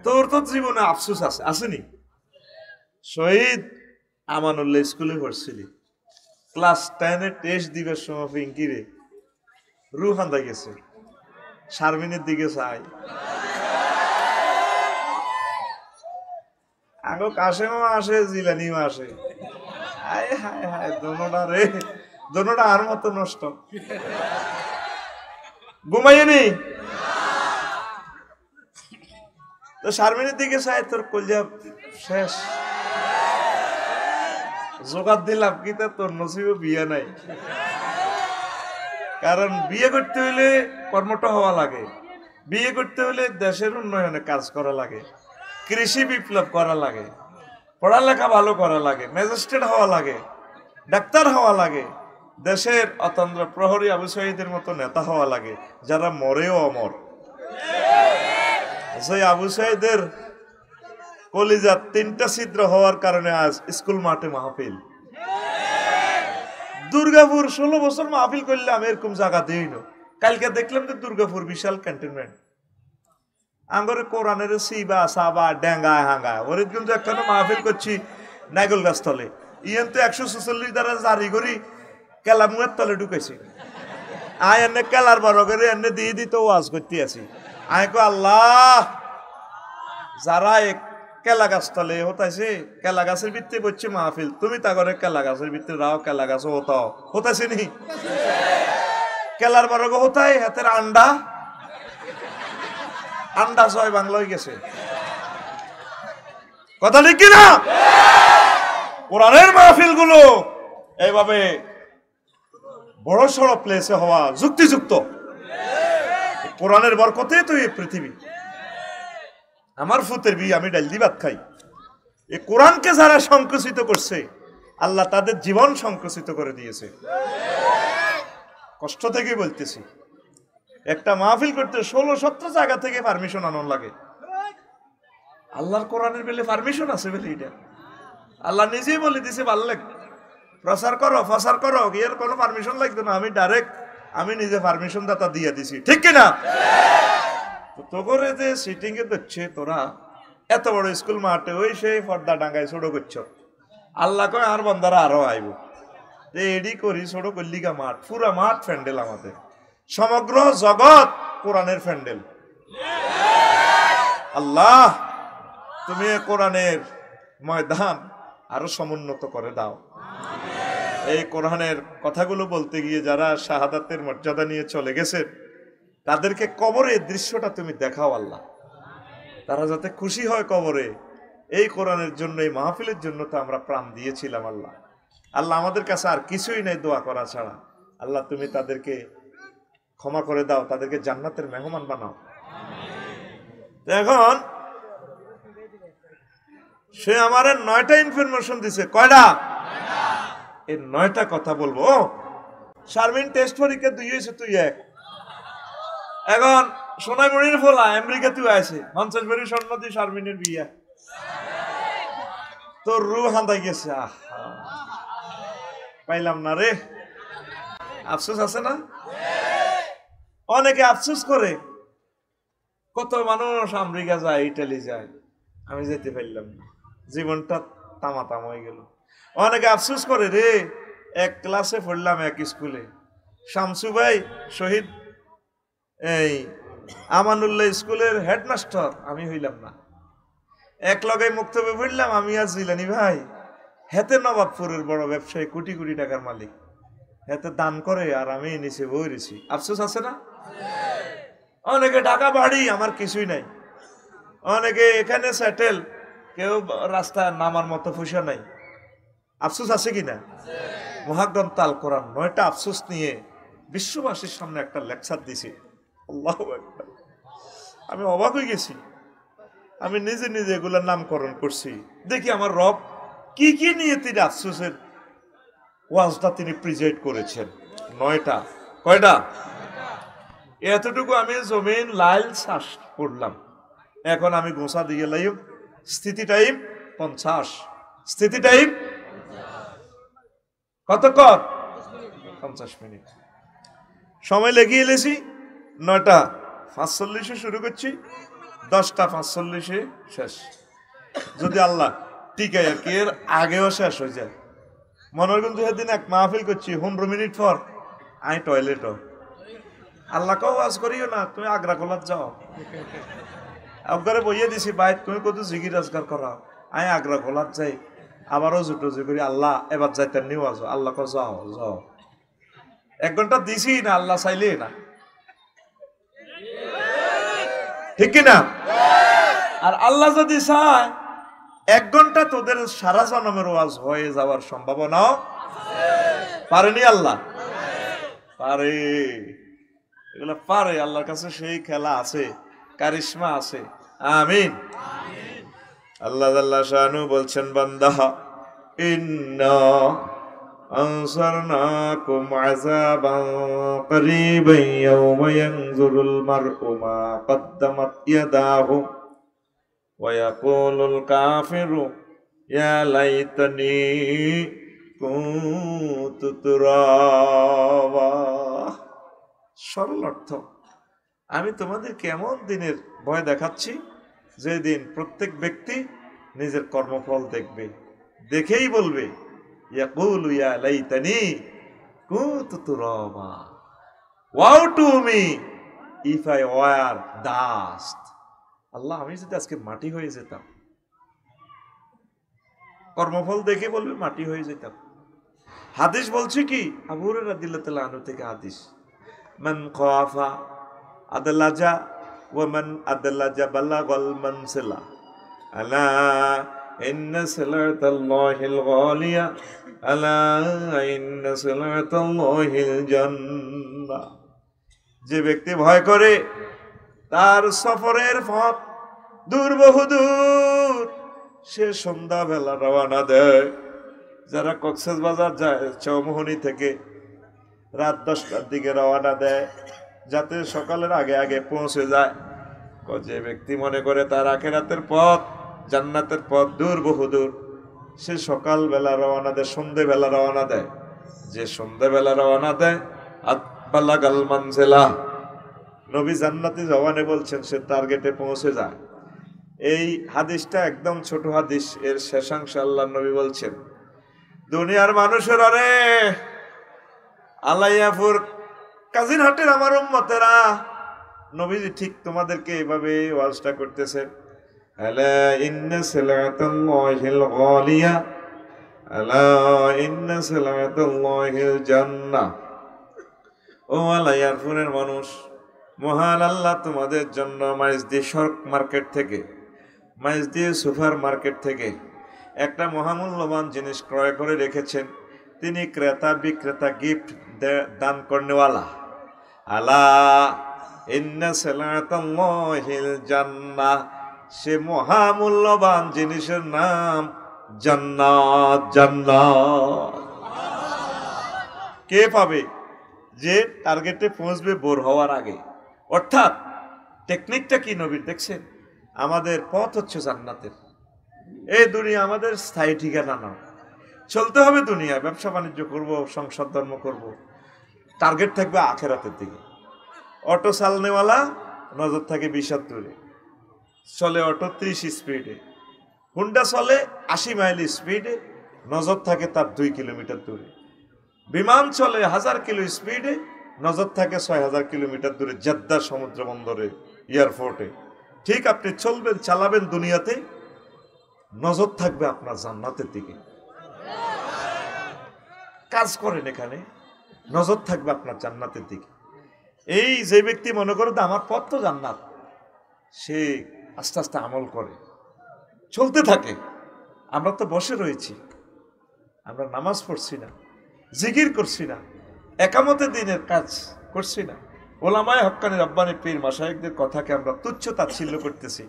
তোর তো জীবনে আফসোস আছে, আসেনি? শহীদ আমানুল্লাহ স্কুলে পড়ছিলি, ক্লাস 10-এ টেস্ট দিবের সময় পিঙ্কিরে রুহ হান্দা গেছে, শারমিনের দিকে চাই, আগো কাশেমও আসে, জিলানিও আসে, হায় হায় হায়, দোনোটা রে, দোনোটা আর মতো নষ্ট। ঘুমাইনি তো শারমিনের দিকে চাই, তোর কলজা শেষ, জোগাড় দিলাম কি তোর নসিবে বিয়ে নাই। কারণ বিয়ে করতে হইলে কর্মঠ হওয়া লাগে, বিয়ে করতে হইলে দেশের উন্নয়নে কাজ করা লাগে, কৃষি বিপ্লব করা লাগে, পড়ালেখা ভালো করা লাগে, ম্যাজিস্ট্রেট হওয়া লাগে, ডাক্তার হওয়া লাগে, দেশের অতন্ত্র প্রহরী আবু সাঈদের মতো নেতা হওয়া লাগে, যারা মরেও অমর। সেই আবু সাঈদের কলিজার 3টা ছিদ্র হওয়ার কারণে আজ স্কুল মাঠে মাহফিল। দুর্গাপুর 16 বছর মাহফিল করলাম, এরকম জায়গা দিই না। কালকে দেখলাম যে দুর্গাপুর বিশাল ক্যান্টনমেন্ট, আঙ্গরে কোরআনের সিবা সাবা ডেঙ্গা হাঙ্গা, ওরে কিন্তু একখানে মাহফিল করছি নাইগল গাছ তলে, ইয়েন তো 146 দ্বারা জারি করি কেলামুয়ের তলে ঢুকেছি। আয় এনে কেলার বড় করে এনে দিয়ে দিতে ওয়াজ করতে আছি। আয় কো আল্লাহ, যারা কেলা গাছ তলে হতাইছে, কেলা গাছের ভিত্তি বলছে মাহফিল, তুমি তা করে কেলা গাছের ভিত্তি রাও, কেলা গাছ হতাও, হতাইছে নি? কেলার বড় হতাই হাতের আন্ডা, আন্ডা জয় বাংলা হয়ে গেছে, কথা ঠিক কিনা? কোরআনের মাহফিল গুলো এইভাবে বড় সড়ো প্লেসে হওয়া যুক্তিযুক্ত। কোরআনের বরকতে তো এই পৃথিবী। আমার ফুতের বিয়ে, আমি ডাল দি ভাত খাই। এই কোরআনকে যারা সংকুচিত করছে, আল্লাহ তাদের জীবন সংকুচিত করে দিয়েছে। কষ্ট থেকে বলতেছি, একটা মাহফিল করতে 16-17 জায়গা থেকে পারমিশন আনার লাগে। আল্লাহর কোরআনের বেলে পারমিশন আছে বলে এটা আল্লাহ নিজেই বলে দিছে, ভালো লাগে প্রচার করো, ফসার করো, এর কোনো পারমিশন লাগবে না, আমি ডাইরেক্ট আমি নিজে পারমিশন দাতা দিয়ে দিছি, ঠিক কিনা? তো করে যে সিটিং এ দেখছে, তোরা এত বড় স্কুল মাঠে ওই সেই পর্দা ডাঙ্গায় ছোট করছ, আল্লাহ কয় আর বন্দারা আরো আইব, এডি করি ছোট করলিগা মাঠ, পুরা মাঠ প্যান্ডেল, আমাদের সমগ্র জগৎ কোরআনের প্যান্ডেল। আল্লাহ তুমি কোরআনের ময়দান আরো সমুন্নত করে দাও। এই কোরআনের কথাগুলো বলতে গিয়ে যারা শাহাদাতের মর্যাদা নিয়ে চলে গেছে, তাদেরকে কবরে দৃশ্যটা তুমি দেখাও আল্লাহ, তারা যাতে খুশি হয় কবরে। এই কোরআনের জন্য, এই মাহফিলের জন্য তো আমরা প্রাণ দিয়েছিলাম আল্লাহ। আল্লাহ আমাদের কাছে আর কিছুই নেই দোয়া করা ছাড়া। আল্লাহ তুমি তাদেরকে ক্ষমা করে দাও, তাদেরকে জান্নাতের মেহমান বানাও। এখন সে আমার 9টা ইনফরমেশন দিছে, কয়টা? এই 9টা কথা বলবো। শারমিন টেস্ট পরীক্ষা 2 হয়েছে, তুই 1। এখন সোনাইমণির ফোলা আমেরিকা তুই আছে, 50 ভরি স্বর্ণ দিয়ে শারমিনের বিয়ে, তোর রু হান্দাই গেছে। পাইলাম না রে, আফসোস আছে না? অনেকে আফসোস করে, কত মানুষ আমেরিকা যায়, ইটালি যায়, আমি যেতে পারলাম না, জীবনটা তামা তামা হয়ে গেল। অনেকে আফসোস করে, রে এক ক্লাসে পড়লাম এক স্কুলে, শামসু ভাই শহীদ এই আমানুল্লাহ স্কুলের হেডমাস্টার, আমি হইলাম না। এক লগে মুক্তবে পড়লাম আমি আর জিলানি ভাই, হেতে নবাবপুরের বড় ব্যবসায়ী, কোটি কোটি টাকার মালিক, হেতে দান করে আর আমি নিচে বই রয়েছি। আফসোস আছে না? অনেকে ঢাকা বাড়ি, আমার কিছুই নাই। অনেকে এখানে সেটেল, কেউ রাস্তায় নামার মতো ফুসা নাই। আফসোস আছে কিনা? মহাগ্রন্থ আল কোরআন 9টা আফসোস নিয়ে বিশ্ববাসীর সামনে একটা লেকচার দিছি। আল্লাহু আকবার, আমি অবাক হয়ে গেছি। আমি নিজে নিজে এগুলোর নামকরণ করছি, দেখি আমার রব কি কি নিয়ে তিনি আফসোসের ওয়াজটা তিনি প্রেজেন্ট করেছেন। 9টা। কয়টা? এতটুকু আমি জমিন লাইল শ্বাস পড়লাম। এখন আমি গোসা দিয়ে লাইব, স্থিতি টাইম 50, স্থিতি টাইম কতক্ষণ? 50 মিনিট সময় লেগে এলেছি। 9টা 45 শুরু করছি, 10:45 শেষ। যদি আল্লাহ টিকায় আর কি, এর আগেও শেষ হয়ে যায়। মনে হয় কিন্তু সেদিন এক মাহফিল করছি, 15 মিনিট পর আমি টয়লেটও। আল্লাহকেও ওয়াজ করিও না, তুমি আগ্রা কলার যাও। একবারে বইয়ে দিছি ভাই, তুমি কত জিগির রাজগার করাও, আমি আগ্রা কলার যাই। আবারও জুটোজি করি, আল্লাহ এবার যাইতেন নিও আছো, আল্লাহ কো যাও যাও। 1 ঘন্টা দিছি না, আল্লাহ চাইলে না, ঠিক কিনা? আর আল্লাহ যদি চায় 1 ঘন্টা তোদের সারা জন্মের ওয়াজ হয়ে যাওয়ার সম্ভাবনাও পারেনি আল্লাহ? পারে, এগুলো পারে। আল্লাহর কাছে সেই খেলা আছে, কারিশমা আছে। আমিন। আল্লাহ আল্লাহ শানু বলছেন, বান্দা ইন্না আনসারনাকুম আযাবান করিবান ইয়াওমা ইয়ানজুরুল মার'উ মা কদ্দামাত ইয়াদাহু ওয়া ইয়াকুলুল কাফিরু ইয়া লাইতানি কুনতু তুরাবা। সরল অর্থ, আমি তোমাদের কেমন দিনের ভয় দেখাচ্ছি, যে দিন প্রত্যেক ব্যক্তি নিজের কর্মফল দেখবে, দেখেই বলবে ইয়াকুলু ইয়া লাইতানি কুনতু তুরাবা, woe to me if I were dust. Allah, আমি যদি আজকে মাটি হয়ে যেতাম। কর্মফল দেখে বলবে মাটি হয়ে যেতাম। হাদিস বলছে কি, আবু হুরায়রা রাদিয়াল্লাহু তাআলা আনহু থেকে হাদিস, মান খাফা আদলাজা ওয়া মান আদলাজা বালাগাল মানসিলা আলা ইন্না সিলাতাল্লাহিল গালিয়া আলা ইন্না সিলাতাল্লাহিল জান্নাহ। যে ব্যক্তি ভয় করে তার সফরের পথ দূর বহুদূর, সে সন্ধ্যাবেলা রওনা দেয়। যারা কক্সবাজার যায় চৌমোহনী থেকে রাত 10টার দিকে রওনা দেয়, যাতে সকালের আগে আগে পৌঁছে যায়। যে ব্যক্তি মনে করে তার আখিরাতের পথ, জান্নাতের পথ দূর বহুদূর, সে সকালবেলা রওনা দেয়, সন্ধ্যেবেলা রওনা দেয়। যে সন্ধ্যেবেলা রওনা দেয় বালাগাল মানজিলা, নবী জান্নাতি জওয়ানে বলছেন সে টার্গেটে পৌঁছে যায়। এই হাদিসটা একদম ছোট হাদিস, এর শেষাংশে আল্লাহ নবী বলছেন, দুনিয়ার মানুষেরা রে, আলাইয়াপুর কাজিরহাটের আমার উম্মতেরা, নবীজি ঠিক তোমাদেরকে এইভাবে ওয়াজটা করতেছেন। আলা ইন্না সিলাতাল্লাহিল গালিয়া আলা ইন্না সিলাতাল্লাহিল জান্নাহ। ও আলাইয়াপুরের মানুষ, মহান আল্লাহ তোমাদের জন্য মাইজদি সরক মার্কেট থেকে, মাইজদি সুপার মার্কেট থেকে একটা মহামূল্যবান জিনিস ক্রয় করে রেখেছেন। তিনি ক্রেতা বিক্রেতা, গিফট দান করনেওয়ালা। আলা ইন্না সিলাতাল্লাহিল জান্নাহ, সে মহামূল্যবান জিনিসের নাম জান্নাত। জান্নাত কে পাবে? যে টার্গেটে পৌঁছবে বোর হওয়ার আগে। অর্থাৎ টেকনিকটা কি নবীর দেখছেন? আমাদের পথ হচ্ছে জান্নাতের। এই দুনিয়া আমাদের স্থায়ী ঠিকানা না, চলতে হবে দুনিয়া, ব্যবসা বাণিজ্য করব, সংসার ধর্ম করব, টার্গেট থাকবে আখেরাতের দিকে। অটো চালনেওয়ালা নজর থাকে ২৭, চলে অটো ৩০ স্পিডে, হুন্ডা চলে ৮০ মাইল স্পিডে, নজর থাকে তার ২ কিলোমিটার দূরে। বিমান চলে 1000 কিলো স্পিডে, নজর থাকে ৬০০০ কিলোমিটার দূরে জেদ্দা সমুদ্র বন্দরে, এয়ারপোর্টে। ঠিক আপনি চলবেন, চালাবেন দুনিয়াতে, নজর থাকবে আপনার জান্নাতের দিকে। কাজ করেন এখানে, নজর থাকবে আপনার জান্নাতের দিকে। এই যে ব্যক্তি মনে করে আমার পথ তো জান্নাত, সে আস্তে আস্তে আমল করে, চলতে থাকে। আমরা তো বসে রয়েছি, আমরা নামাজ পড়ছি না, জিকির করছি না, একামতে দিনের কাজ করছি না, ওলামায়ে হক্কানি রব্বানি পীর মাশায়েখদের কথাকে আমরা তুচ্ছ তাচ্ছিল্য করতেছি,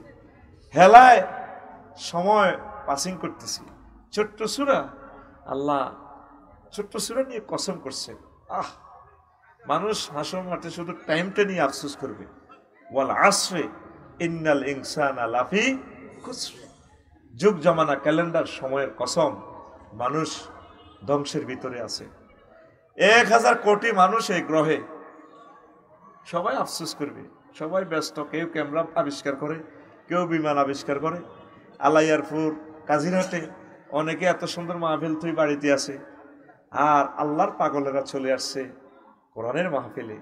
হেলায় সময় পাসিং করতেছি। ছোট্ট সূরা, আল্লাহ ছোট্ট সূরা নিয়ে কসম করছে। মানুষ হাসর মাঠে শুধু টাইমটা নিয়ে আফসোস করবে। ওয়াল আসরে ইন্নাল ইনসানা লাফি খুসর, যুগ জমানা ক্যালেন্ডার সময়ের কসম, মানুষ ধ্বংসের ভিতরে আছে। 1000 কোটি মানুষ এই গ্রহে, সবাই আফসোস করবে, সবাই ব্যস্ত। কেউ ক্যামেরা আবিষ্কার করে, কেউ বিমান আবিষ্কার করে, আলাইয়ারপুর, কাজিরহাটে অনেকে এত সুন্দর মাহফিল তুই বাড়িতে আছে, আর আল্লাহর পাগলেরা চলে আসছে কোরআনের মাহফিলে।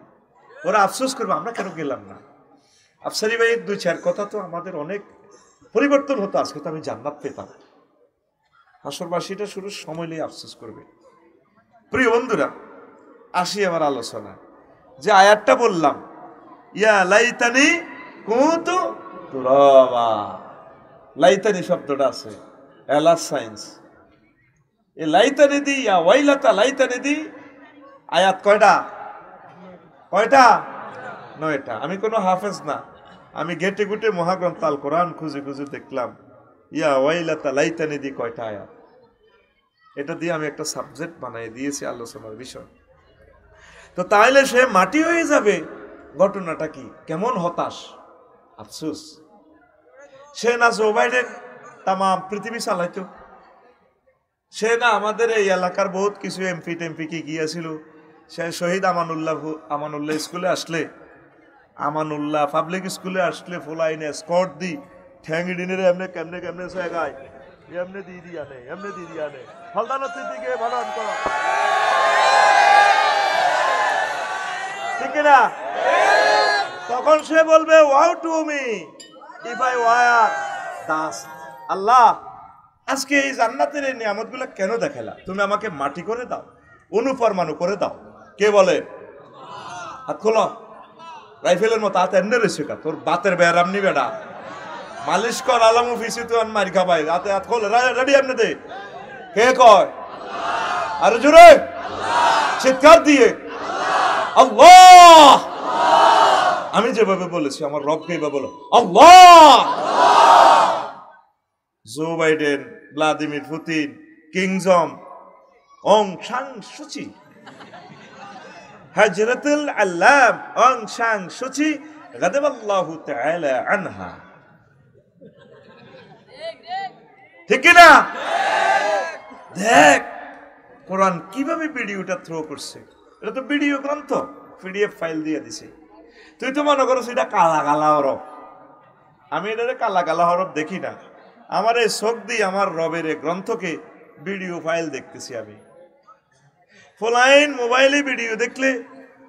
ওরা আফসোস করবে আমরা কেন গেলাম না। আফসারি ভাইয়ের 2-4 কথা তো আমাদের অনেক পরিবর্তন হতো, আজকে তো আমি জান্নাত পেতাম। হাসরবাসীটা শুরু সময় নিয়ে আফসোস করবে। প্রিয় বন্ধুরা, আসি আমার আলোচনা। যে আয়াতটা বললাম, ইয়া লাইতানি কুনতু তুরাবা, লাইতানি শব্দটা আছে এলাস সায়েন্স, এই লাইতানি দি ইয়া ওয়াইলাতা লাইতানি দি আয়াত কয়টা? 9টা। আমি কোনো হাফেজ না, আমি ঘেটে ঘুটে মহাগ্রন্থ আল কোরআন খুঁজে খুঁজে দেখলাম ইয়া ওয়াইলাতা লাইতানি দি কয়টা আয়াত। এটা দিয়ে আমি একটা সাবজেক্ট বানিয়ে দিয়েছি আলোচনার বিষয়। তো তাইলে সে মাটি হয়ে যাবে, ঘটনাটা কি? কেমন হতাশ, আফসোস। সে না জো বাইডেন তাম পৃথিবী চালাইতো, সে না আমাদের এই এলাকার বহুত কিছু এমপি টেমপি কি গিয়েছিল। সে শহীদ আমানুল্লাহ স্কুলে আসলে, আমানুল্লাহ পাবলিক স্কুলে আসলে ফোলাইনে স্কট দি ঠ্যাঙ্গি ডিনের এমনি কেমনে কেমনে জায়গায় এমনি দিদি আনে ফলদানতির দিকে ভালো করো, ঠিক না? তখন সে বলবে woe to me if I were dust. Allah, আজকে এই জান্নাতের এই নিয়ামতগুলো কেন দেখালা? তুমি আমাকে মাটি করে দাও, অনুপরমাণু করে দাও। কে বলে? হাত খোলো। রাইফেলের মতো হাত এমনি রয়েছে কা, তোর বাতের বেয়ারাম নি বেড়া মালিশ কর আলম অফিসে তো মারি খাবাই, হাতে হাত খোল, রেডি এমনি দে। কে কয়? আরে জোরে চিৎকার দিয়ে আল্লাহ। আমি যেভাবে বলেছি আমার রবকে এভাবে বলো আল্লাহ। জো বাইডেন, ভ্লাদিমির পুতিন, কিংজম, অং সাং সুচি, হাজরাতুল আল্লাম অং সাং সুচি গাদাবাল্লাহু তাআলা আনহা, ঠিক না? দেখ কোরআন কিভাবে ভিডিওটা থ্রো করছে। এটা তো ভিডিও গ্রন্থ, পিডিএফ ফাইল দিয়ে দিছে। তুই তো মনে করো এটা কালা কালা হরফ। আমি এটা কালা কালা হরফ দেখি না, আমার এই চোখ দিয়ে আমার রবের গ্রন্থকে ভিডিও ফাইল দেখতেছি আমি। ফোলাইন মোবাইলে ভিডিও দেখলে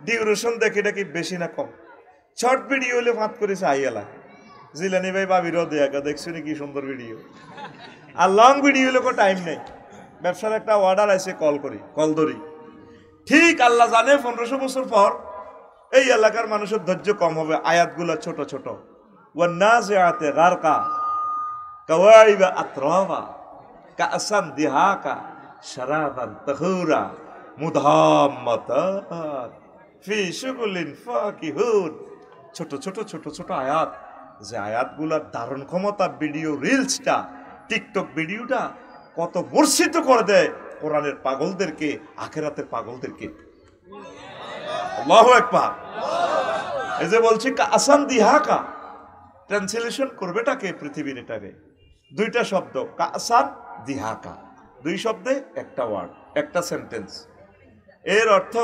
ডিউরেশন দেখে এটা কি বেশি না কম? শর্ট ভিডিও হলে ফাঁত করেছে আইয়ালা জিলানি ভাই বাবিরও দেখা দেখছো নি কি সুন্দর ভিডিও। আর লং ভিডিও হলে কোনো টাইম নেই। ব্যবসার একটা অর্ডার আছে, কল ধরি। ঠিক আল্লাহ জানে 1500 বছর পর এই এলাকার মানুষের ধৈর্য কম হবে, আয়াতগুলো ছোট ছোট। ওয়ান্নাজিআতি গারকা কাওয়াইবা আতরাবা কাআসান দিহাকা শারাবান তাহুরা মুদাম্মাতাত ফি শুগুলিন ফাকিহুন। ছোট ছোট ছোট ছোট আয়াত, যে আয়াতগুলোর ধারণ ক্ষমতা, ভিডিও রিলসটা, টিকটক ভিডিওটা কত মূর্ছিত করে দেয় কোরআনের পাগলদেরকে, আখিরাতের পাগলদেরকে। আল্লাহু আকবার। এই যে বলছি কাআসান দিহাকা, ট্রান্সলেশন করবেটাকে পৃথিবীর এটারে? 2টা শব্দ, কাআসান দিহাকা, 2 শব্দে একটা ওয়ার্ড, একটা সেন্টেন্স। এর অর্থ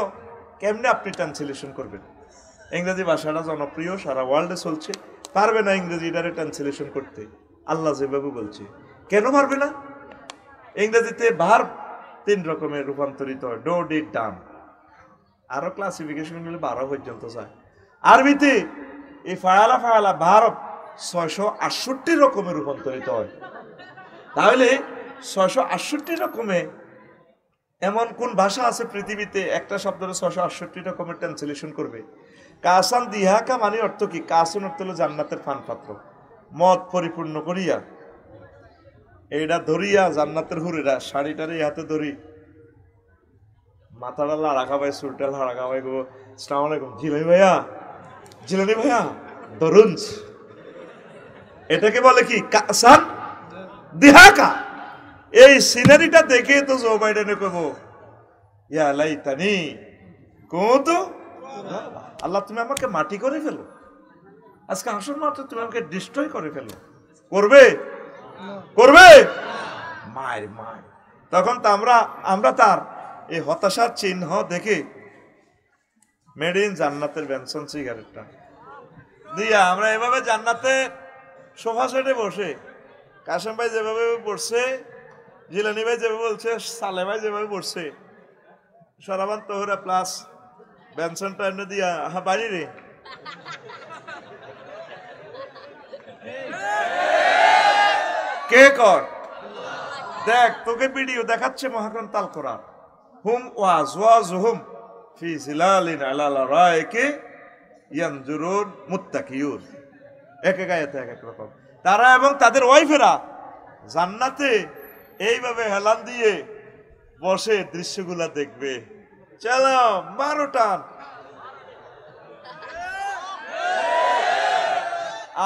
কেমনে আপনি ট্রান্সলেশন করবেন? ইংরেজি ভাষাটা জনপ্রিয়, সারা ওয়ার্ল্ডে চলছে, পারবে না ইংরেজিটারে ট্রান্সলেশন করতে। আল্লাহ যেভাবে বলছে, কেন পারবে না? ইংরেজিতে ভার্ব 3 রকমের রূপান্তরিত হয়, ডো, ডিড, ডান। আরো ক্লাসিফিকেশন গুলো 12 পর্যন্ত যায়। আরবিতে এই ফায়ালা ভার্ব 668 রকমের রূপান্তরিত হয়। তাহলে 668 রকমে এমন কোন ভাষা আছে পৃথিবীতে একটা শব্দের 668 রকমের ট্রান্সলেশন করবে? কাসান দিহাকা মানে অর্থ কি? কাসন অর্থ হলো জান্নাতের পান পাত্র, মদ পরিপূর্ণ করিয়া এইটা ধরিয়া জান্নাতের হুরেরা শাড়িটারে হাতে ধরি, মাথাটা লাড়া খাবাই, চুলটা লাড়া খাবাই, গো আসসালামু আলাইকুম জিলানি ভাইয়া ধরুন। এটাকে বলে কি? কাসান দিহাকা। এই সিনারিটা দেখে তো জো বাইডেনে কব ইয়া লাইতানি কুনতু, আল্লাহ তুমি আমাকে মাটি করে ফেলো, আজকে আসল মাত্র তুমি আমাকে ডিস্ট্রয় করে ফেলো। করবে? মায়ের। তখন তো আমরা তার এই হতাশার চিহ্ন দেখে মেড ইন জান্নাতের বেনসন সিগারেটটা দিয়া আমরা এভাবে জান্নাতে সোফা সেটে বসে কাশেম ভাই যেভাবে পড়ছে, জিলানি ভাই যেভাবে বলছে, সালে ভাই যেভাবে পড়ছে, সরাবান তোহরা প্লাস বেনসনটা এনে দিয়া বাড়ি রে কে কর দেখ, তোকে ভিডিও দেখাচ্ছে মহাগ্রন্থ আল কোরআন। হুম ওয়াজওয়াজুহুম ফি জিলালিন আলা লারাইকি ইয়ানজুরুন মুত্তাকিয়ুন, এক এক আয়াতে এক এক রকম। তারা এবং তাদের ওয়াইফেরা জান্নাতে এইভাবে হেলান দিয়ে বসে দৃশ্যগুলা দেখবে। চলো 12টা।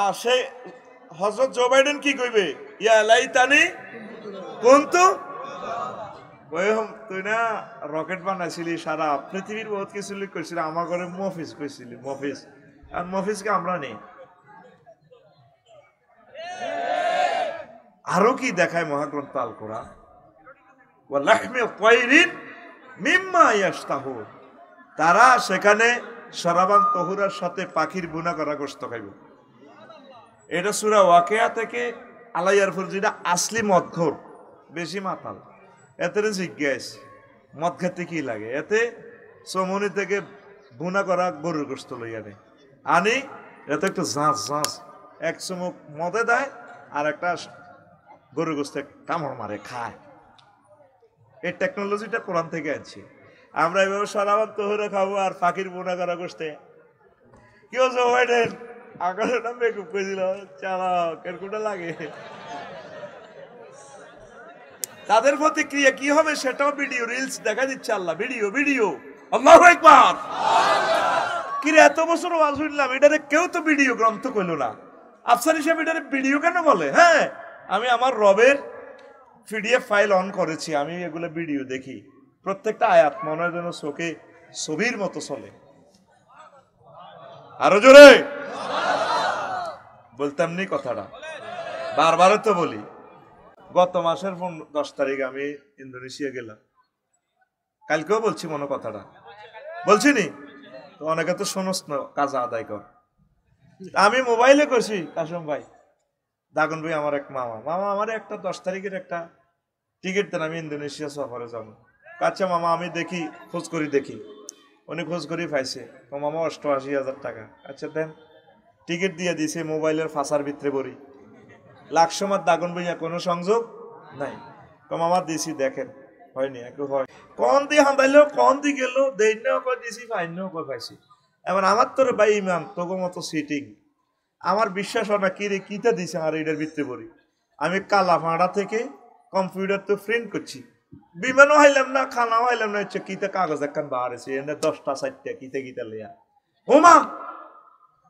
আর সেই হযরত জো বাইডেন কি কইবে? ইয়া লাইতানি কুনতু, তুই না রকেট বানাইছিলি, সারা পৃথিবীর বহুত কিছু লিখ করছিলি, আমার ঘরে মফিজ কইছিলি, মফিজ। আর মফিজকে আমরা নেই। আরো কি দেখায় মহাগ্রন্থ আল কোরআন? ওয়া লাহমি তায়রিন মিম্মা ইয়াশতাহুন, তারা সেখানে শরাবান তহুরার সাথে পাখির বুনা করা গোশত খাইব। এটা সূরা ওয়াকিয়া থেকে আলাইয়ারফুর, যেটা আসলি মদখোর, বেশি মাতাল। এতে জিজ্ঞেস মদ খেতে কি লাগে? এতে চমনি থেকে বুনা করা গরুর গোশত লইয়া নেই আনি, এতে একটু ঝাঁঝ ঝাঁঝ এক চুমুক মদে দেয়, আর একটা গরুর গোশতে কামড় মারে খায়। এই টেকনোলজিটা কোরআন থেকে আনছি আমরা। এভাবে সারাবান তহুরে খাবো আর পাখির বুনা করা গোশতে। কি হচ্ছে ওয়াইডেন আকাশটা মেকআপ করেছিল, চালাক এরকমটা লাগে। তাদের প্রতিক্রিয়া কি হবে সেটাও ভিডিও রিলস দেখা দিচ্ছে। আল্লাহ ভিডিও ভিডিও আল্লাহু আকবার। কি রে, এত বছর ওয়াজ শুনলাম, এটারে কেউ তো ভিডিও গ্রন্থ কইলো না। আফসার হিসেবে এটারে ভিডিও কেন বলে? হ্যাঁ, আমি আমার রবের পিডিএফ ফাইল অন করেছি, আমি এগুলো ভিডিও দেখি। প্রত্যেকটা আয়াত মনে হয় যেন চোখে ছবির মতো চলে। আরো জোরে বলতাম নি কথাটা, বারবার তো বলি। গত মাসের 10 তারিখ আমি ইন্দোনেশিয়া গেলাম। কালকেও বলছি মনে কথাটা, বলছি নি তো? অনেকে তো শোনস না, কাজা আদায় কর। আমি মোবাইলে করছি, কাসম ভাই, দাগন ভাই আমার এক মামা, আমার একটা 10 তারিখের একটা টিকিট দেন, আমি ইন্দোনেশিয়া সফরে যাবো। আচ্ছা মামা, আমি দেখি, খোঁজ করি, দেখি। উনি খোঁজ করি পাইছে, তো মামা 88,000 টাকা। আচ্ছা দেন, টিকিট দিয়ে দিছে, মোবাইলের ফাঁসার ভিতরে বড়ি লাকসমার দাগন ভাইয়া কোনো সংযোগ নাই। তো মামা দিছি, দেখেন হয়নি, একটু হয় কন দিয়ে হাঁদাইলো, কন দিয়ে গেল, দেইনাও কই দিছি, ফাইনাও কই পাইছি। এবার আমার তোর ভাই ইমান তোগো মতো সিটিং, আমার বিশ্বাস হয় না। কি রে কিটা দিছে আর এটার ভিতরে বড়ি। আমি কালা ভাড়া থেকে কম্পিউটার তো প্রিন্ট করছি, বিমানও হাইলাম না, খানাও হাইলাম না, হচ্ছে কিতা কাগজ একখান বাহারেছে, এনে 10টা 4টা কিতা কিতা লইয়া। ওমা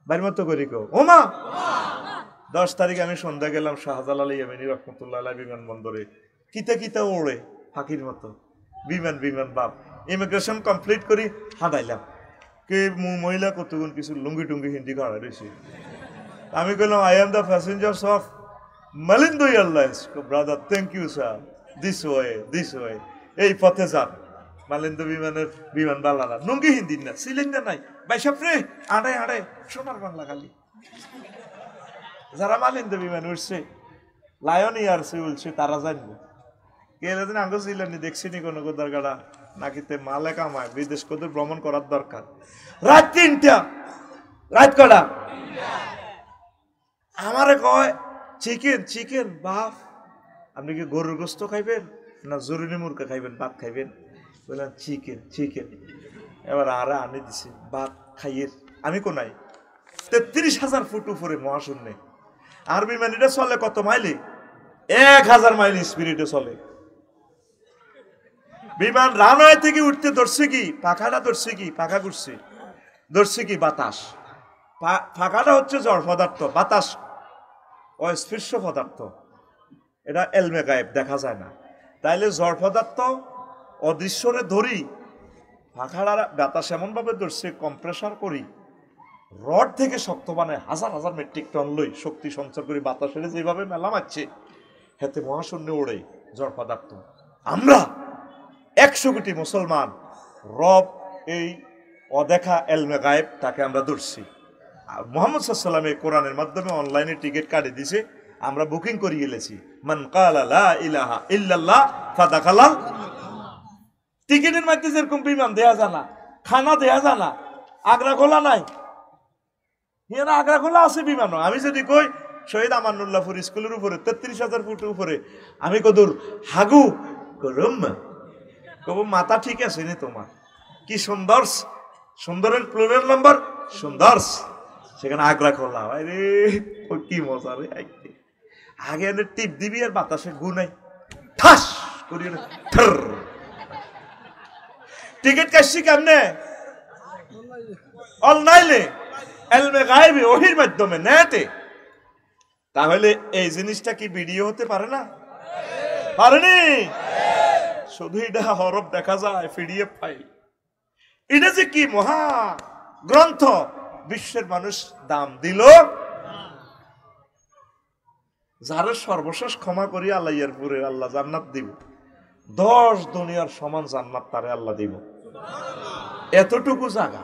বাড়ির মতো করি কো, ওমা 10 তারিখ আমি সন্ধ্যা গেলাম শাহজালাল ইয়ামিনী রহমতুল্লাহ আলাইহি বিমানবন্দরে। কিতা কিতা ওড়ে ফাঁকির মতো বিমান বিমান বাপ। ইমিগ্রেশন কমপ্লিট করি হাঁটাইলাম, কে মহিলা কতগুণ কিছু লুঙ্গি টুঙ্গি হিন্দি খাড়া রয়েছে। আমি বললাম I am the passengers of Malindo Airlines. Brother thank you sir, this way, এই পথে যান। মালিন্দো বিমানের বিমান বালারা লুঙ্গি হিন্দি না, সিলিন্ডার নাই, বাইসাপ রে আড়াই আড়াই সোনার বাংলা খালি। যারা মালিন্দো বিমান উঠছে, লায়ন ইয়ারছে উঠছে, তারা জানবে। গেলে দিন আঙ্গ ছিলেন দেখছিনি কোনো দরকারা নাকিতে মালে কামায়, বিদেশ কোথাও ভ্রমণ করার দরকার। রাত 3টা, রাত কটা আমারে কয় চিকেন চিকেন। বাপ আপনি কি গরুর গোস্ত খাইবেন না জরুরি মুরগা খাইবেন, ভাত খাইবেন? বললাম চিকেন চিকেন। এবার আরে আনি দিছে ভাত খাইয়ে। আমি কোনাই 33,000 ফুট উপরে মহাশূন্যে। আর বিমানিটা চলে কত মাইলে? 1000 মাইল স্পিরিটে চলে বিমান। রানওয়ে থেকে উঠতে ধরছে কি পাখাটা, ধরছে কি পাখা ঘুরছে, ধরছে কি বাতাস। ফাঁকাটা হচ্ছে জড় পদার্থ, বাতাস অস্পৃশ্য পদার্থ, এটা এলমে গায়েব, দেখা যায় না। তাইলে জড় পদার্থ অদৃশ্যরে ধরি, ফাঁকাটা বাতাস এমনভাবে ধরছে, কম্প্রেসার করি, রড থেকে শক্ত বানায় 1000 মেট্রিক টন লই শক্তি সঞ্চার করি, বাতাসের যেভাবে মেলা মারছে, হেতে মহাশূন্যে ওড়ে জড় পদার্থ। আমরা 100 কোটি মুসলমান রব এই অদেখা এলমে গায়েব, তাকে আমরা ধরছি। মুহাম্মদ সাল্লাল্লাহু আলাইহি ওয়াসাল্লাম কোরআনের মাধ্যমে অনলাইনে টিকিট কাটে দিছে, আমরা বুকিং করে গেলেছি। মান ক্বালা লা ইলাহা ইল্লাল্লাহ ফাদাখালাল। টিকিটের মধ্যে যেরকম বিমান দেয়া জানা, খানা দেয়া জানা, আগ্রা খোলা নাই, এরা আগ্রা খোলা আছে বিমানও। আমি যদি কই শহীদ আমানুল্লাহপুর স্কুলের উপরে 33,000 ফুট উপরে, আমি কদূর হাগু করম কব মাথা ঠিক আছে নি তোমার? কি সুন্দর, সুন্দরের প্লুরাল নাম্বার সুন্দর, সেখানে আগ্রা খোলা। আরে কি মজা রে! আগে এনে টিপ দিবি আর বাতাসে গু নাই, ঠাস করি টিকিট কাটছি কেমনে? অনলাইনে এলমে গায়েবে ওহির মাধ্যমে নেটে। তাহলে এই জিনিসটা কি ভিডিও হতে পারে না? পারেনি। শুধু এটা হরফ দেখা যায়, পিডিএফ ফাইল। এটা যে কি মহা গ্রন্থ, বিশ্বের মানুষ দাম দিল। যারা সর্বশেষ ক্ষমা করি আল্লাহ ইয়ারপুরে আল্লাহ জান্নাত দিব, 10 দুনিয়ার সমান জান্নাত তারে আল্লাহ দিব। এতটুকু জায়গা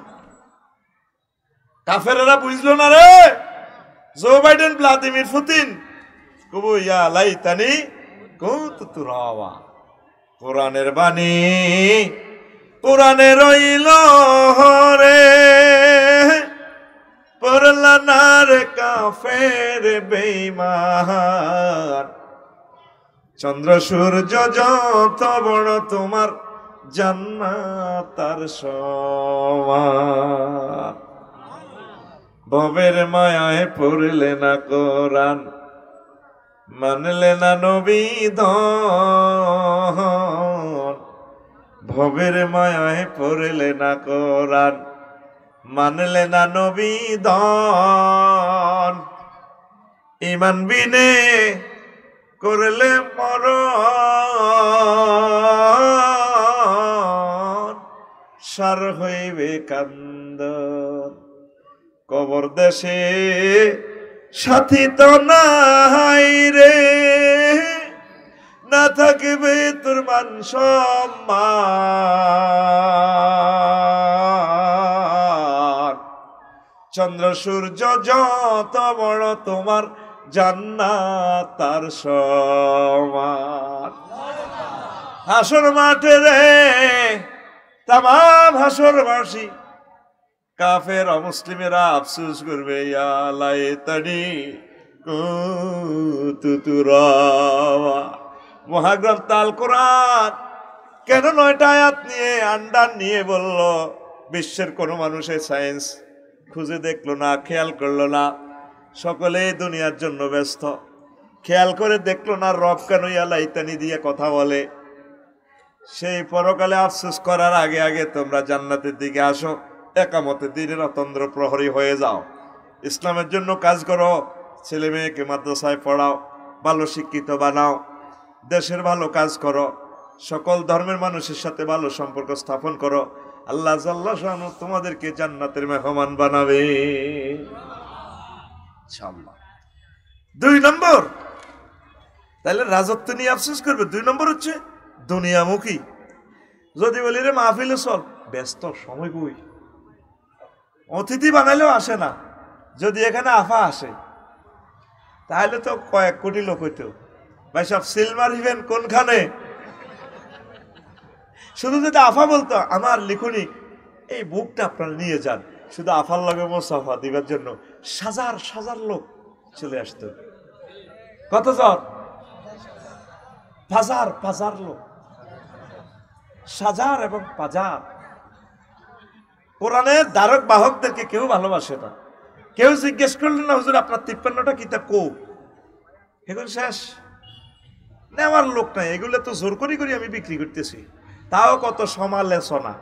কাফেরেরা বুঝলো না রে। জো বাইডেন, ভ্লাদিমির পুতিন কবু ইয়া লাইতানি কুনতু তুরাবা। কোরআনের বাণী কোরআনে রইল রে, পড়লা না রে কাফের বেঈমান। চন্দ্র সূর্য যত বড় তোমার জান্নাত তার সমান। ভবের মায়ায় পড়লে না কোরআন, মানলে না নবী ধন। ভবের মায়ায় পড়লে না কোরআন, মানলে না নবী ধন। ঈমান বিনে করলে মরণ, সার হইবে কান্দন। কবর দেশে সাথী তো নাই রে, না থাকবে তোর মান সম্মান। চন্দ্র সূর্য যত বড় তোমার জান্নাত তার সমান। হাসর মাঠে রে তামাম হাসরবাসী কাফের অমুসলিমেরা আফসোস করবে, ইয়া লাইতানি কুনতু তুরাবা। মহাগ্রন্থ আল কোরআন কেন 9টা আয়াত নিয়ে আন্ডার নিয়ে বলল? বিশ্বের কোনো মানুষের সায়েন্স খুঁজে দেখলো না, খেয়াল করলো না, সকলেই দুনিয়ার জন্য ব্যস্ত। খেয়াল করে দেখলো না রব কেন ইয়া লাইতানি দিয়ে কথা বলে। সেই পরকালে আফসোস করার আগে আগে তোমরা জান্নাতের দিকে আসো, একামতের দিনের অতন্দ্র প্রহরী হয়ে যাও, ইসলামের জন্য কাজ করো, ছেলে মেয়েকে মাদ্রাসায় পড়াও, ভালো শিক্ষিত বানাও, দেশের ভালো কাজ করো, সকল ধর্মের মানুষের সাথে ভালো সম্পর্ক স্থাপন করো। আল্লাহ জাল্লা শানু তোমাদেরকে জান্নাতের মেহমান বানাবে ইনশাআল্লাহ। 2 নম্বর, তাহলে রাজত্ব নিয়ে আফসোস করবে। 2 নম্বর হচ্ছে দুনিয়ামুখী। যদি বলি রে মাহফিলে চল, ব্যস্ত, সময় কই, অতিথি বানাইলেও আসে না। যদি এখানে আফা আসে তাহলে তো কয়েক কোটি লোক হইতো। ভাই সব সিল মারিবেন কোনখানে? শুধু যদি আফা বলতো আমার লিখুনি এই বুকটা আপনারা নিয়ে যান, শুধু আফার লগে মোসাফা দিবার জন্য হাজার হাজার লোক চলে আসতো। কত জন? হাজার লোক, সাজার এবং পাজার। কোরআনের ধারক বাহকদেরকে কেউ ভালোবাসে না। কেউ জিজ্ঞেস করলেন না হুজুর আপনার 53টা কিতাব কো? এগুলো শেষ, নেওয়ার লোক নাই। এগুলো তো জোর করি আমি বিক্রি করতেছি, তাও কত সমালোচনা।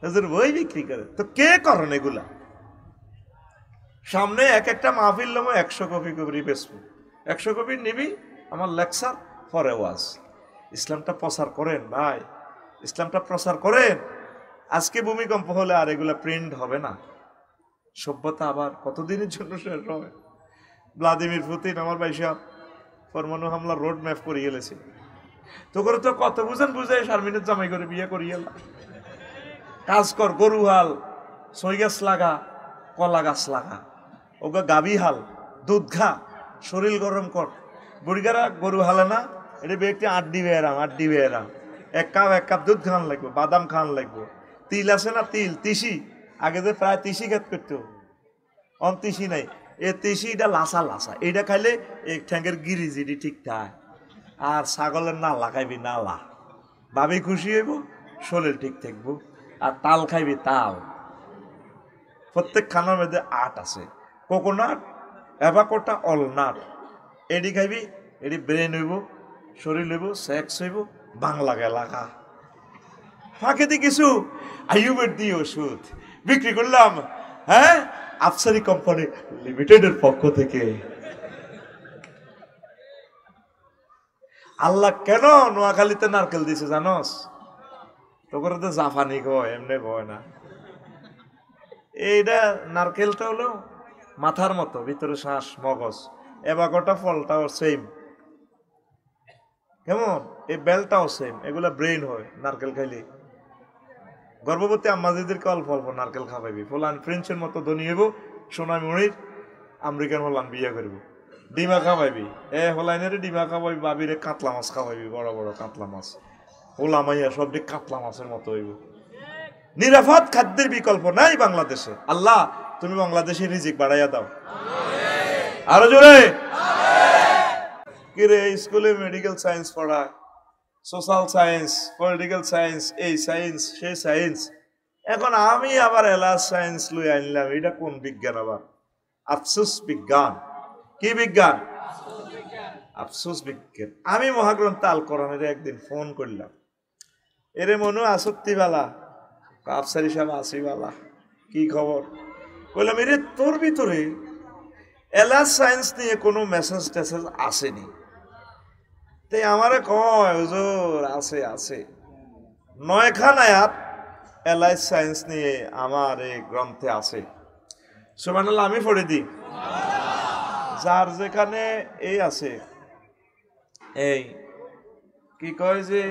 হুজুর বই বিক্রি করে, তো কে করেন এগুলা? সামনে এক একটা মাহফিল নামো 100 কপি করে বেচবো, 100 কপি নিবি, আমার লেকচার ফরে ওয়াজ। ইসলামটা প্রচার করেন ভাই, ইসলামটা প্রচার করেন। আজকে ভূমিকম্প হলে আর এগুলা প্রিন্ট হবে না, সভ্যতা আবার কতদিনের জন্য শেষ হবে। ভ্লাদিমির পুতিন আমার ভাই সাহেব পরমাণু হামলা রোড ম্যাপ করে গেলেছে। তো করে তো কত বুঝাই শারমিনের জামাই করে বিয়ে করিয়ে কাজ কর, গরু হাল, সই গাছ লাগা, কলা গাছ লাগা, ওকে গাবি হাল, দুধ খা, শরীর গরম কর। বুড়িগারা গরু হালে না, এটা ব্যক্তি 8 দিবে এরাম 8 দিবে এরাম। এক কাপ দুধ খান লাগবে, বাদাম খান লাগবে। তিল আছে না, তিসি, আগে যে প্রায় তিসি খেত করতো, তিসি নাই, এ তিসি এটা লাসা লাসা, এইটা খাইলে এই ঠ্যাঙ্গের গিরি জিরি ঠিক থাকে। আর ছাগলের নালা খাইবি, নালা, ভাবি খুশি হইব, শরীর ঠিক থাকবো। আর তাল খাইবি, তাল। প্রত্যেক খানার মধ্যে 8 আছে, কোকোনাট, অ্যাভাকোটা, অলনাট। এডি খাইবি, এডি ব্রেন হইব, শরীর হইব, সেক্স হইব, বাংলা এলাকা। ফাঁকে দিয়ে কিছু আইয়ুবের দিয়ে ওষুধ বিক্রি করলাম, হ্যাঁ, আফসারি কোম্পানি লিমিটেডের পক্ষ থেকে। আল্লাহ কেন নোয়াখালীতে নারকেল দিছে জানোস? তোর তো জাফানি কয়, এমনি কয় না। এইটা নারকেলটা হলো মাথার মতো, ভিতরে শ্বাস, মগজ। এবাগোটা ফলটাও সেম, কেমন, এই বেলটাও সেম। এগুলা ব্রেন হয় নারকেল খাইলে। গর্ভবতী আম্মাজিদেরকে অল্প অল্প নারকেল খাওয়াইবি। ফলান ফ্রেঞ্চের মতো ধনী হইব, সোনা মনির আমেরিকান হলান বিয়ে করব। ডিমা খাওয়াইবি, হলাইনের ডিমা খাওয়াইবি, বাবিরে কাতলা মাছ খাওয়াইবি, বড় বড় কাতলা মাছ। হোলামাইয়া সব দিক কাতলা মাছের মতো হইব। নিরাপদ খাদ্যের বিকল্প নাই বাংলাদেশে। আল্লাহ তুমি বাংলাদেশে রিজিক বাড়াইয়া দাও, আরো জোরে। কিরে স্কুলে মেডিকেল সায়েন্স পড়ায়, সোশ্যাল সায়েন্স, পলিটিক্যাল সায়েন্স, এই সায়েন্স সেই সায়েন্স। এখন আমি আবার এলাস সায়েন্স লই আনলাম, এটা কোন বিজ্ঞান আবার? আফসোস বিজ্ঞান। কি বিজ্ঞান? আফসোস বিজ্ঞান। আমি মহাগ্রন্থ আল কোরআনের একদিন ফোন করলাম, এরে মনু আসক্তি বালা, আফসারি সাহেব আসি বালা, কি খবর? বললাম এরে তোর ভিতরে এলাস সায়েন্স নিয়ে কোনো মেসেজ টেসেজ আসেনি। তাই আমারে কয় হুজুর আছে আছে, 9খান আয়াত এলাইস সায়েন্স নিয়ে আমার এই গ্রন্থে আছে। সুবহানাল্লাহ, আমি পড়ে দিই। যার যেখানে এই আছে, এই কি কয় যে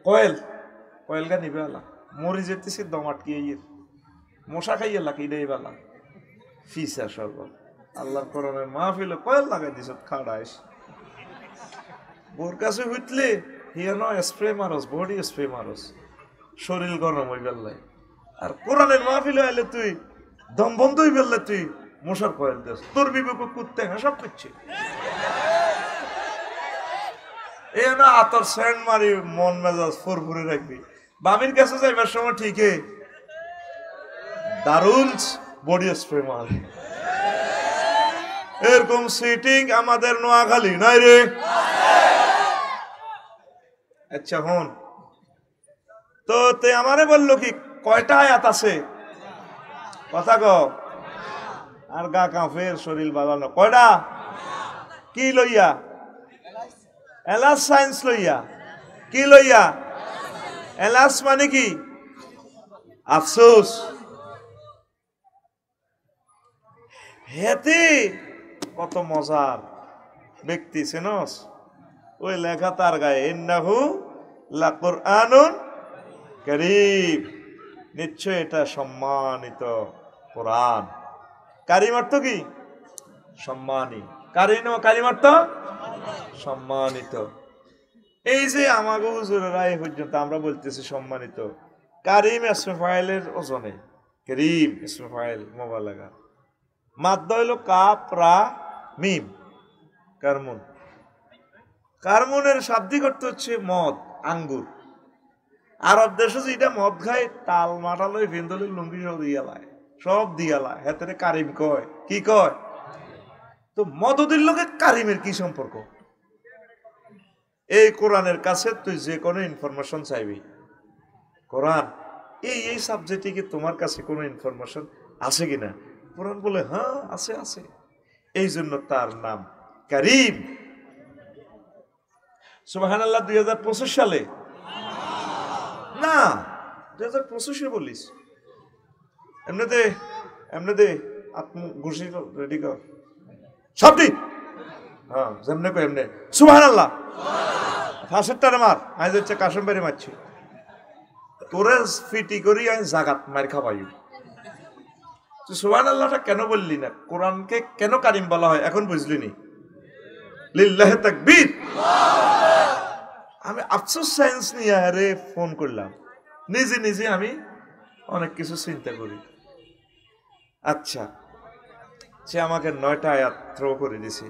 কয়েল গা নিবে আলা, মরি যেতেছি দম আটকিয়ে মশা খাইয়ে লাকি দেই বালা ফিসা সর্ব। আল্লাহর কোরআনের মাহফিল কয়েল লাগাই দিছ খাড়াইস, বোর কাছে হইতলে হিয়া নয় স্প্রে মারস, বডি স্প্রে মারস, শরীর গরম হয়ে গেল। আর কোরআনের মাহফিলে আইলে তুই দম বন্ধ হয়ে গেলে তুই মশার কয়েল দিস, তোর বিবেক কুত্তে সব করছে। এ না আতর স্যান্ড মারি মন মেজাজ ফুরফুরে রাখবি। বাবির কাছে যাইবার সময় ঠিকই দারুণ বডি স্প্রে মারে। এরকম সিটিং আমাদের নোয়াখালী নাই রে। আচ্ছা হন তো, তে আমারে বললো কি কয়টা আয়াত আছে, কথা ক। আর গা কাঁপের শরীর বাজানো কয়টা? কি লইয়া? এলাস সায়েন্স লইয়া। কি লইয়া? এলাস মানে কি? আফসোস। হেতে কত মজার ব্যক্তি চেনস? ওই লেখা তার গায়ে, ইন্নাহু লাকুরআনুন কারীম, নিশ্চয় এটা সম্মানিত কোরআন। কারীম অর্থ কি? সম্মানী। কারীম অর্থ সম্মানিত। এই যে আমাগো হুজুরেরা এই পর্যন্ত আমরা বলতেছি সম্মানিত। কারীম ইসমে ফাইলের ওজনে, কারীম ইসমে ফাইল মুবালাগা। মাদ্দা হইল কাফ রা মিম, কারমুন। কারমুনের শাব্দিক অর্থ হচ্ছে মদ, আঙ্গুর। আরব দেশে যেটা মদ খায়, তাল মাটালই ভিন্দলি লুঙ্গি সব দিয়ালায়, সব দিয়ালায়, হেতরে কারিম কয়। কি কয়? তো মদদের লোকে কারিমের কি সম্পর্ক? এই কোরআনের কাছে তুই যে কোনো ইনফরমেশন চাইবি, কোরআন এই সাবজেক্টে কি তোমার কাছে কোনো ইনফরমেশন আছে কিনা? কোরআন বলে হ্যাঁ আছে আছে। এই জন্য তার নাম কারিম। সুবহানাল্লাহ। 2025 সালে না, 2025 বলিস। এমনিতে আত্ম ঘুষি রেডি কর সব ঠিক। হ্যাঁ যেমনে কো এমনি সুবহানাল্লাহ। ফাঁসেরটারে মার, আজ হচ্ছে কাশম বাড়ি মারছি, তোরে ফিটি করি আমি জাগাত মার খাবাই। তুই সুবহানাল্লাহটা কেন বললি না, কোরআনকে কেন কারিম বলা হয় এখন বুঝলি নি? লিল্লাহি তাকবীর। আমি আফসোস সায়েন্স নিয়ে আরে ফোন করলাম, নিজে নিজে আমি অনেক কিছু চিন্তা করি। আচ্ছা, সে আমাকে 9টা আয়াত থ্রো করে দিছে।